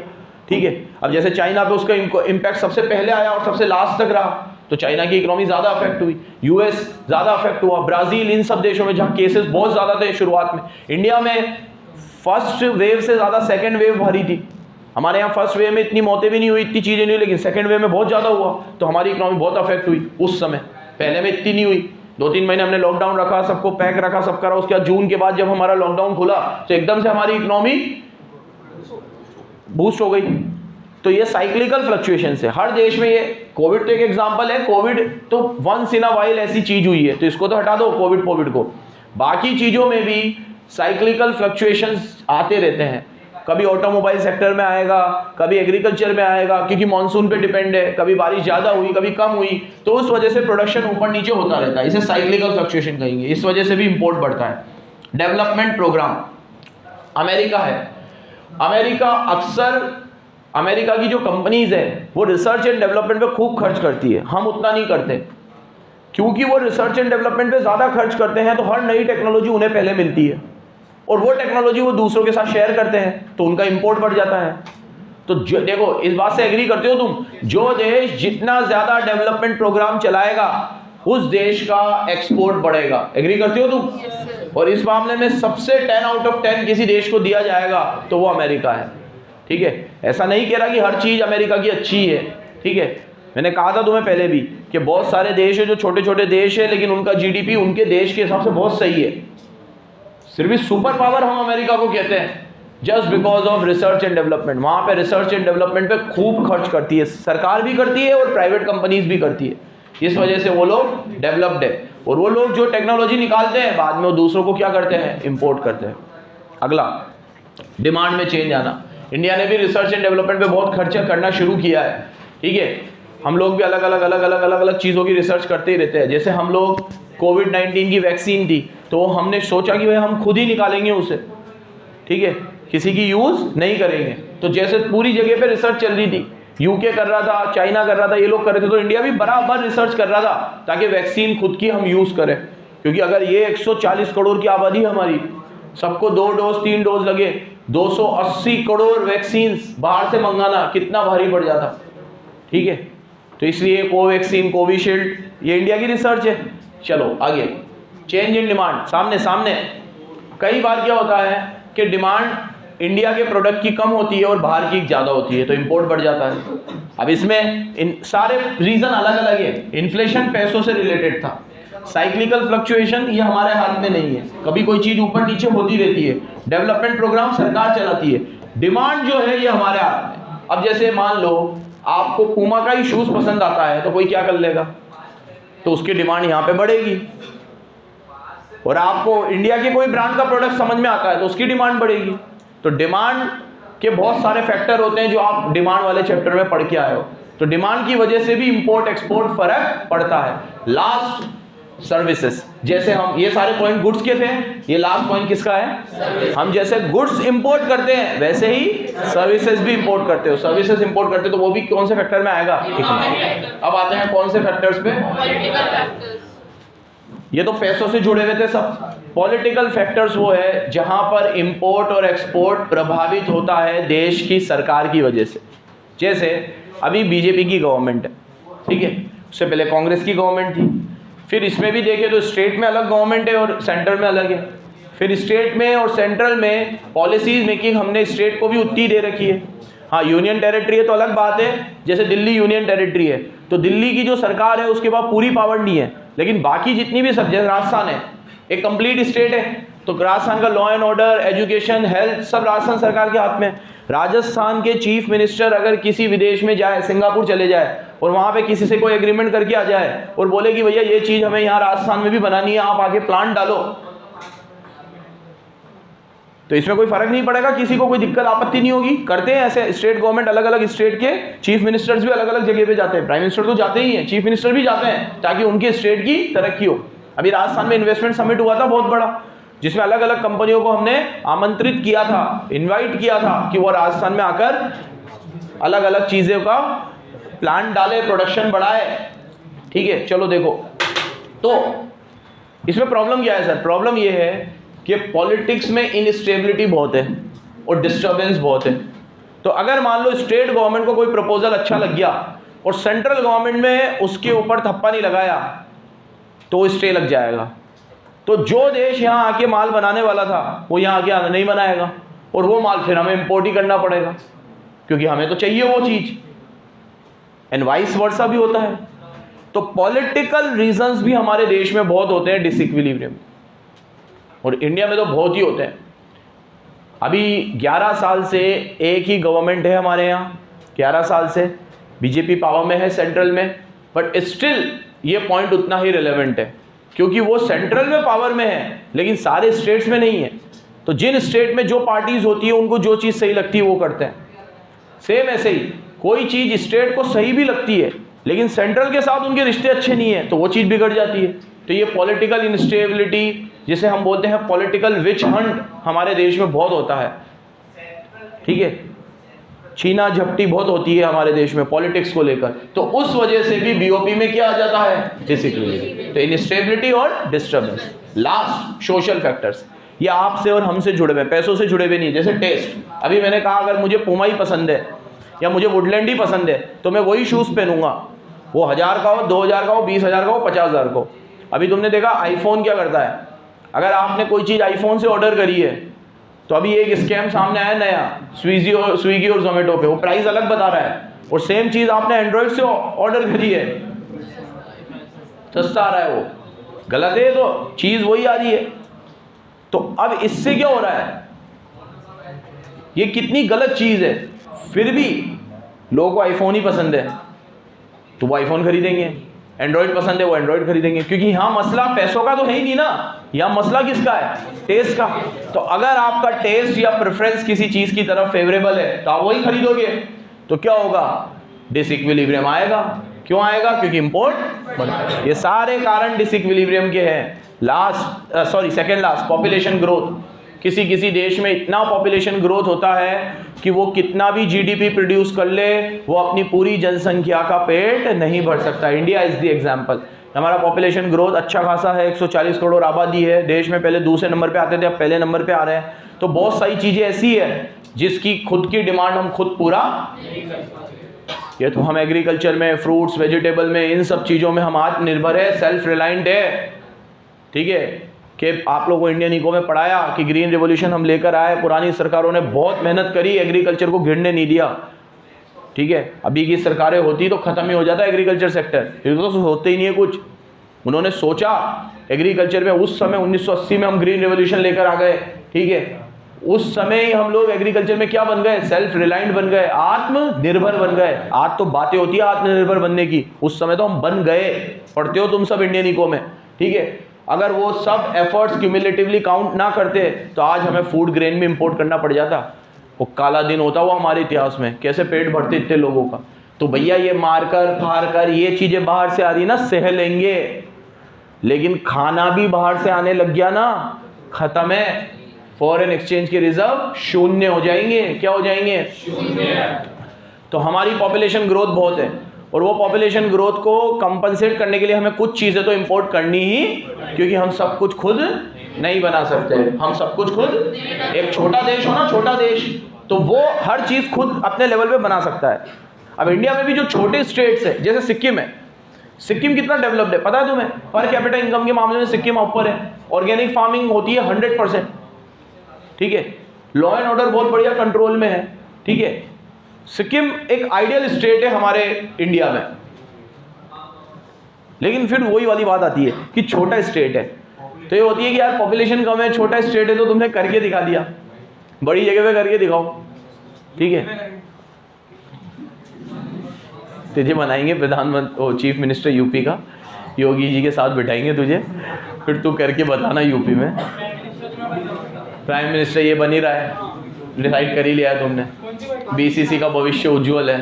ठीक है, अब जैसे चाइना पे उसका इम्पैक्ट सबसे पहले आया और सबसे लास्ट तक रहा, तो चाइना की इकोनॉमी ज़्यादा अफेक्ट हुई, यूएस ज़्यादा अफेक्ट हुआ, ब्राज़ील, इन सब देशों में जहाँ केसेस बहुत ज़्यादा थे शुरुआत में। इंडिया में फर्स्ट वेव से ज़्यादा सेकेंड वेव भारी थी। हमारे यहाँ फर्स्ट वेव में इतनी मौतें भी नहीं हुई, इतनी चीज़ें नहीं हुई, लेकिन सेकेंड वेव में बहुत ज़्यादा हुआ, तो हमारी इकोनॉमी बहुत अफेक्ट हुई उस समय। पहले में इतनी नहीं हुई, 2-3 महीने हमने लॉकडाउन रखा, सबको पैक रखा, सब करा, उसके बाद जून के बाद जब हमारा लॉकडाउन खुला तो एकदम से हमारी इकोनॉमी बूस्ट हो गई। तो ये साइक्लिकल फ्लक्चुएशन है हर देश में। ये कोविड तो एक एग्जांपल है, कोविड तो वंस इन अ वाइल ऐसी चीज हुई है, तो इसको तो हटा दो कोविड को। बाकी चीज़ों में भी साइक्लिकल फ्लक्चुएशंस आते रहते हैं, कभी ऑटोमोबाइल सेक्टर में आएगा, कभी एग्रीकल्चर में आएगा, क्योंकि मानसून पे डिपेंड है, कभी बारिश ज़्यादा हुई कभी कम हुई, तो उस वजह से प्रोडक्शन ऊपर नीचे होता रहता है, इसे साइक्लिकल फ्लक्चुएशन कहेंगे। इस वजह से भी इंपोर्ट बढ़ता है। डेवलपमेंट प्रोग्राम, अमेरिका है, अमेरिका अक्सर अमेरिका की जो कंपनीज है वो रिसर्च एंड डेवलपमेंट पे खूब खर्च करती है, हम उतना नहीं करते। क्योंकि वो रिसर्च एंड डेवलपमेंट पे ज़्यादा खर्च करते हैं तो हर नई टेक्नोलॉजी उन्हें पहले मिलती है और वो टेक्नोलॉजी वो दूसरों के साथ शेयर करते हैं तो उनका इंपोर्ट बढ़ जाता है। तो देखो, इस बात से एग्री करते हो तुम, जो देश जितना ज़्यादा डेवलपमेंट प्रोग्राम चलाएगा उस देश का एक्सपोर्ट बढ़ेगा। एग्री करते हो तुम? और इस मामले में सबसे 10 आउट ऑफ 10 किसी देश को दिया जाएगा तो वो अमेरिका है। ठीक है, ऐसा नहीं कह रहा कि हर चीज़ अमेरिका की अच्छी है। ठीक है, मैंने कहा था तुम्हें पहले भी कि बहुत सारे देश है जो छोटे छोटे देश है लेकिन उनका जीडीपी उनके देश के हिसाब से बहुत सही है। सिर्फ सुपर पावर हम अमेरिका को कहते हैं just because of research and development. वहाँ पे रिसर्च एंड डेवलपमेंट पे खूब खर्च करती है, सरकार भी करती है और प्राइवेट कंपनीज भी करती है। इस वजह से वो लोग डेवलप्ड है और वो लोग जो टेक्नोलॉजी निकालते हैं बाद में वो दूसरों को क्या करते हैं, इंपोर्ट करते हैं। अगला, डिमांड में चेंज आना। इंडिया ने भी रिसर्च एंड डेवलपमेंट पे बहुत खर्चा करना शुरू किया है। ठीक है, हम लोग भी अलग अलग चीज़ों की रिसर्च करते ही रहते हैं। जैसे हम लोग कोविड-19 की वैक्सीन थी तो हमने सोचा कि भाई हम खुद ही निकालेंगे उसे। ठीक है, किसी की यूज़ नहीं करेंगे। तो जैसे पूरी जगह पे रिसर्च चल रही थी, यूके कर रहा था, चाइना कर रहा था, ये लोग कर रहे थे, तो इंडिया भी बराबर रिसर्च कर रहा था ताकि वैक्सीन खुद की हम यूज़ करें। क्योंकि अगर ये 140 करोड़ की आबादी हमारी, सबको 2 डोज 3 डोज लगे, 280 करोड़ वैक्सीन बाहर से मंगाना कितना भारी पड़ जाता। ठीक है, तो इसलिए कोवैक्सीन, कोविशील्ड ये इंडिया की रिसर्च है। चलो आगे, चेंज इन डिमांड। सामने कई बार क्या होता है कि डिमांड इंडिया के प्रोडक्ट की कम होती है और बाहर की ज़्यादा होती है तो इंपोर्ट बढ़ जाता है। अब इसमें इन सारे रीज़न अलग अलग है। इन्फ्लेशन पैसों से रिलेटेड था, साइक्लिकल फ्लक्चुएशन ये हमारे हाथ में नहीं है, कभी कोई चीज़ ऊपर नीचे होती रहती है। डेवलपमेंट प्रोग्राम सरकार चलाती है, डिमांड जो है ये हमारे हाथ में। अब जैसे मान लो आपको पूमा का ही शूज़ पसंद आता है तो कोई क्या कर लेगा, तो उसकी डिमांड यहाँ पे बढ़ेगी। और आपको इंडिया के कोई ब्रांड का प्रोडक्ट समझ में आता है तो उसकी डिमांड बढ़ेगी। तो डिमांड के बहुत सारे फैक्टर होते हैं जो आप डिमांड वाले चैप्टर में पढ़ के आए हो। तो डिमांड की वजह से भी इंपोर्ट एक्सपोर्ट फर्क पड़ता है। Last, services. जैसे हम ये सारे पॉइंट गुड्स के थे, ये लास्ट पॉइंट किसका है? हम जैसे गुड्स इंपोर्ट करते हैं वैसे ही सर्विसेज भी इंपोर्ट करते हो। सर्विसेज इंपोर्ट करते हो तो वो भी कौन से फैक्टर में आएगा? अब आते हैं कौन से फैक्टर्स पे? ये तो पैसों से जुड़े हुए थे सब। पॉलिटिकल फैक्टर्स वो है जहां पर इंपोर्ट और एक्सपोर्ट प्रभावित होता है देश की सरकार की वजह से। जैसे अभी बीजेपी की गवर्नमेंट है, ठीक है, उससे पहले कांग्रेस की गवर्नमेंट थी, फिर इसमें भी देखें तो स्टेट में अलग गवर्नमेंट है और सेंट्रल में अलग है। फिर स्टेट में और सेंट्रल में पॉलिसीज मेकिंग हमने स्टेट को भी उतनी दे रखी है। हाँ, यूनियन टेरिटरी है तो अलग बात है, जैसे दिल्ली यूनियन टेरिटरी है तो दिल्ली की जो सरकार है उसके पास पूरी पावर नहीं है, लेकिन बाकी जितनी भी सब, जैसे राजस्थान है एक कंप्लीट स्टेट है तो राजस्थान का law and order, education, health सब राजस्थान सरकार के हाथ में। राजस्थान के चीफ मिनिस्टर अगर किसी विदेश में जाए, सिंगापुर चले जाए और वहाँ पे किसी से कोई एग्रीमेंट करके आ जाए और बोले कि भैया ये चीज़ हमें यहाँ राजस्थान में भी बनानी है, आप आगे प्लांट डालो, तो इसमें कोई फर्क नहीं पड़ेगा, किसी को कोई दिक्कत आपत्ति नहीं होगी। करते हैं ऐसे स्टेट गवर्नमेंट, अलग अलग स्टेट के चीफ मिनिस्टर्स भी अलग अलग जगह पे जाते हैं। प्राइम मिनिस्टर तो जाते ही हैं, चीफ मिनिस्टर भी जाते हैं ताकि उनके स्टेट की तरक्की हो। अभी राजस्थान में इन्वेस्टमेंट समिट हुआ था बहुत बड़ा, जिसमें अलग अलग कंपनियों को हमने आमंत्रित किया था, इन्वाइट किया था कि वो राजस्थान में आकर अलग अलग चीज़ों का प्लांट डाले, प्रोडक्शन बढ़ाए। ठीक है, चलो देखो, तो इसमें प्रॉब्लम क्या है सर? प्रॉब्लम ये है कि पॉलिटिक्स में इनस्टेबिलिटी बहुत है और डिस्टर्बेंस बहुत है। तो अगर मान लो स्टेट गवर्नमेंट को कोई प्रपोजल अच्छा लग गया और सेंट्रल गवर्नमेंट में उसके ऊपर थप्पा नहीं लगाया तो स्टे लग जाएगा। तो जो देश यहाँ आके माल बनाने वाला था वो यहाँ आके नहीं बनाएगा और वो माल फिर हमें इंपोर्ट ही करना पड़ेगा क्योंकि हमें तो चाहिए वो चीज़, एंड वाइस वर्सा भी होता है। तो पॉलिटिकल रीजंस भी हमारे देश में बहुत होते हैं डिसइक्विलिब्रियम, और इंडिया में तो बहुत ही होते हैं। अभी 11 साल से एक ही गवर्नमेंट है हमारे यहाँ, 11 साल से बीजेपी पावर में है सेंट्रल में, बट स्टिल ये पॉइंट उतना ही रिलेवेंट है क्योंकि वो सेंट्रल में पावर में है लेकिन सारे स्टेट्स में नहीं है। तो जिन स्टेट में जो पार्टीज होती है उनको जो चीज़ सही लगती है वो करते हैं। सेम ऐसे ही कोई चीज़ स्टेट को सही भी लगती है लेकिन सेंट्रल के साथ उनके रिश्ते अच्छे नहीं है तो वो चीज़ बिगड़ जाती है। तो ये पॉलिटिकल इंस्टेबिलिटी जिसे हम बोलते हैं पॉलिटिकल विच हंट हमारे देश में बहुत होता है। ठीक है, छीना झपटी बहुत होती है हमारे देश में पॉलिटिक्स को लेकर, तो उस वजह से भी बीओपी में क्या आ जाता है, डिसइक्विलिब्रियम। तो इनस्टेबिलिटी और डिस्टर्बेंस। लास्ट सोशल फैक्टर्स, ये आपसे और हमसे जुड़े हुए, पैसों से जुड़े हुए नहीं। जैसे टेस्ट, अभी मैंने कहा अगर मुझे पूमा ही पसंद है या मुझे वुडलैंड ही पसंद है तो मैं वही शूज़ पहनूंगा, वो 1000 का हो, 2000 का हो, 20,000 का हो, 50,000 का हो। अभी तुमने देखा आईफोन क्या करता है, अगर आपने कोई चीज़ आईफोन से ऑर्डर करी है तो अभी एक स्कैम सामने आया नया, स्विगी और जोमेटो पे, वो प्राइस अलग बता रहा है, और सेम चीज़ आपने एंड्रॉयड से ऑर्डर करी है, सस्ता आ रहा है, वो गलत है, तो चीज़ वही आ रही है। तो अब इससे क्या हो रहा है, ये कितनी गलत चीज़ है, फिर भी लोगों को आईफोन ही पसंद है तो वो आईफोन खरीदेंगे, एंड्रॉयड पसंद है वो एंड्रॉयड खरीदेंगे, क्योंकि यहाँ मसला पैसों का तो है ही नहीं ना, यहाँ मसला किसका है, टेस्ट का। तो अगर आपका टेस्ट या प्रेफरेंस किसी चीज़ की तरफ फेवरेबल है तो आप वही खरीदोगे, तो क्या होगा, डिसइक्विलिब्रियम आएगा। क्यों आएगा, क्योंकि इंपोर्ट बढ़ता है। ये सारे कारण डिसइक्विलिब्रियम के हैं। Second last, population growth. किसी देश में इतना पॉपुलेशन ग्रोथ होता है कि वो कितना भी जीडीपी प्रोड्यूस कर ले, वो अपनी पूरी जनसंख्या का पेट नहीं भर सकता। India is the example. हमारा पॉपुलेशन ग्रोथ अच्छा खासा है, 140 करोड़ आबादी है देश में, पहले दूसरे नंबर पे आते थे, अब पहले नंबर पे आ रहे हैं। तो बहुत सारी चीज़ें ऐसी है जिसकी खुद की डिमांड हम खुद पूरा नहीं कर सकते। ये तो हम एग्रीकल्चर में, फ्रूट्स वेजिटेबल में, इन सब चीज़ों में हम आत्मनिर्भर है, सेल्फ रिलायंट है। ठीक है कि आप लोगों को इंडियन इको में पढ़ाया कि ग्रीन रिवॉल्यूशन हम लेकर आए, पुरानी सरकारों ने बहुत मेहनत करी, एग्रीकल्चर को गिरने नहीं दिया। ठीक है, अभी की सरकारें होती तो खत्म ही हो जाता एग्रीकल्चर सेक्टर, फिर तो होते ही नहीं है कुछ। उन्होंने सोचा एग्रीकल्चर में, उस समय 1980 में हम ग्रीन रिवॉल्यूशन लेकर आ गए। ठीक है, उस समय ही हम लोग एग्रीकल्चर में क्या बन गए, सेल्फ रिलायंट बन गए, आत्मनिर्भर बन गए। आज तो बातें होती है आत्मनिर्भर बनने की, उस समय तो हम बन गए। पढ़ते हो तुम सब इंडियन इको में। ठीक है, अगर वो सब एफर्ट्स क्यूमुलेटिवली काउंट ना करते तो आज हमें फूड ग्रेन भी इंपोर्ट करना पड़ जाता। वो काला दिन होता वो हमारे इतिहास में, कैसे पेट भरते इतने लोगों का। तो भैया ये मारकर फाड़कर ये चीज़ें बाहर से आ रही ना, सह लेंगे, लेकिन खाना भी बाहर से आने लग गया ना, खत्म है। फॉरेन एक्सचेंज के रिजर्व शून्य हो जाएंगे। क्या हो जाएंगे, शून्य। तो हमारी पॉपुलेशन ग्रोथ बहुत है, और वो पॉपुलेशन ग्रोथ को कंपनसेट करने के लिए हमें कुछ चीज़ें तो इंपोर्ट करनी ही, क्योंकि हम सब कुछ खुद नहीं बना सकते। हम सब कुछ खुद, एक छोटा देश हो ना, छोटा देश, तो वो हर चीज़ खुद अपने लेवल पे बना सकता है। अब इंडिया में भी जो छोटे स्टेट्स है, जैसे सिक्किम है, सिक्किम कितना डेवलप्ड है पता है तुम्हें? पर कैपिटा इनकम के मामले में सिक्किम ऊपर है। ऑर्गेनिक फार्मिंग होती है 100%। ठीक है, लॉ एंड ऑर्डर बहुत बढ़िया कंट्रोल में है। ठीक है, सिक्किम एक आइडियल स्टेट है हमारे इंडिया में, लेकिन फिर वही वाली बात आती है कि छोटा स्टेट है, तो ये होती है कि यार पॉपुलेशन कम है, छोटा स्टेट है, तो तुमने करके दिखा दिया, बड़ी जगह पे करके दिखाओ। ठीक है, तुझे बनाएंगे प्रधानमंत्री, चीफ मिनिस्टर यूपी का, योगी जी के साथ बिठाएंगे तुझे, फिर तू करके बताना यूपी में। प्राइम मिनिस्टर ये बन ही रहा है, डिसाइड कर ही लिया है तुमने। बीसीसी का भविष्य उज्जवल है।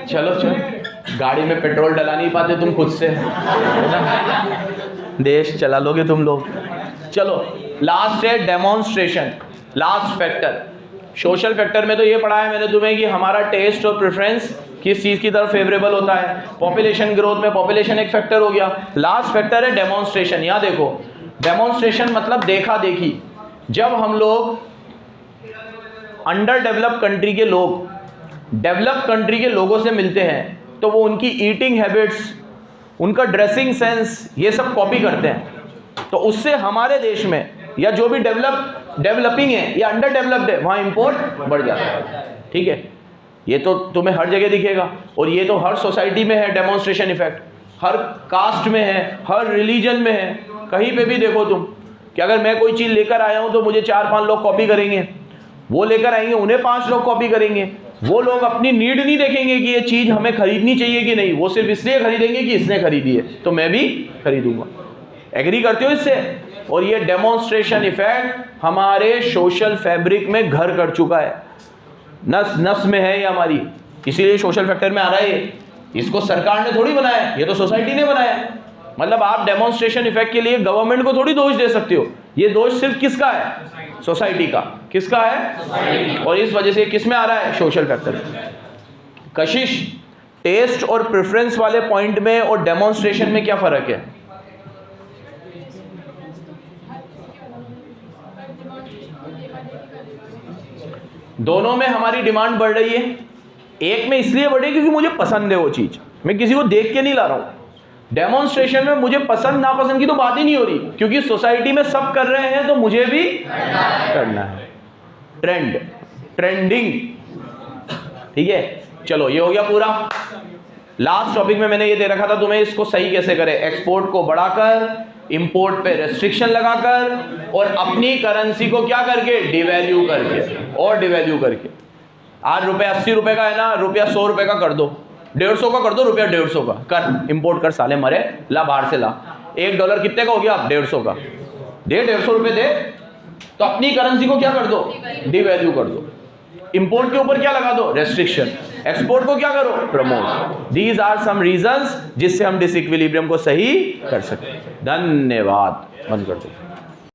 चलो चलो, गाड़ी में पेट्रोल डला नहीं पाते तुम खुद से, देश चला लोगे तुम लोग। चलो लास्ट है demonstration, last factor. Social factor में तो ये पढ़ा है मैंने तुम्हें कि हमारा टेस्ट और प्रेफरेंस किस चीज़ की तरफ फेवरेबल होता है। पॉपुलेशन ग्रोथ में पॉपुलेशन एक फैक्टर हो गया। लास्ट फैक्टर है डेमोन्स्ट्रेशन। यहाँ देखो, डेमोन्स्ट्रेशन मतलब देखा देखी। जब हम लोग अंडर डेवलप कंट्री के लोग डेवलप कंट्री के लोगों से मिलते हैं तो वो उनकी ईटिंग हैबिट्स, उनका ड्रेसिंग सेंस, ये सब कॉपी करते हैं। तो उससे हमारे देश में या जो भी डेवलपिंग है या अंडर डेवलप्ड है, वहाँ इंपोर्ट बढ़ जाता है। ठीक है, ये तो तुम्हें हर जगह दिखेगा, और ये तो हर सोसाइटी में है डेमोन्स्ट्रेशन इफेक्ट, हर कास्ट में है, हर रिलीजन में है। कहीं पे भी देखो तुम कि अगर मैं कोई चीज़ लेकर आया हूँ तो मुझे 4-5 लोग कॉपी करेंगे, वो लेकर आएंगे उन्हें 5 लोग कॉपी करेंगे। वो लोग अपनी नीड नहीं देखेंगे कि ये चीज़ हमें खरीदनी चाहिए कि नहीं, वो सिर्फ इसलिए खरीदेंगे कि इसने खरीदी है तो मैं भी खरीदूंगा। एग्री करते हो इससे? और ये डेमोन्स्ट्रेशन इफेक्ट हमारे सोशल फैब्रिक में घर कर चुका है, नस नस में है ये हमारी, इसीलिए सोशल फैक्टर में आ रहा है। इसको सरकार ने थोड़ी बनाया, ये तो सोसाइटी ने बनाया। मतलब आप डेमोन्स्ट्रेशन इफेक्ट के लिए गवर्नमेंट को थोड़ी दोष दे सकते हो, ये दोष सिर्फ किसका है? सोसाइटी का। किसका है? और इस वजह से किस में आ रहा है? Social factor. कशिश, टेस्ट और प्रेफरेंस वाले पॉइंट में और डेमोन्स्ट्रेशन में क्या फर्क है? दोनों में हमारी डिमांड बढ़ रही है। एक में इसलिए बढ़ी क्योंकि मुझे पसंद है वो चीज, मैं किसी को देख के नहीं ला रहा हूं। डेमोन्स्ट्रेशन में मुझे पसंद नापसंद की तो बात ही नहीं हो रही, क्योंकि सोसाइटी में सब कर रहे हैं तो मुझे भी करना है। ट्रेंड, ट्रेंडिंग, ठीक है। चलो ये हो गया पूरा। लास्ट टॉपिक में मैंने ये दे रखा था तुम्हें, इसको सही कैसे करें। एक्सपोर्ट को बढ़ाकर, इंपोर्ट पे रेस्ट्रिक्शन लगाकर, और अपनी करेंसी को क्या करके? डिवैल्यू करके। और डिवैल्यू करके आज रुपये 80 रुपए का है ना, रुपया 100 रुपए का कर दो, 150 का कर दो, रुपया 150 का कर, इंपोर्ट कर साले मरे, ला बाहर से ला। $1 कितने का हो गया? 150 का। दे 150 रुपए दे, तो अपनी करेंसी को क्या कर दो? डिवैल्यू कर दो। इंपोर्ट के ऊपर क्या लगा दो? रेस्ट्रिक्शन। एक्सपोर्ट को क्या करो? Promote. These are some reasons जिससे हम डिसइक्विलिब्रियम को सही कर सकते हैं। धन्यवाद। बंद कर दो।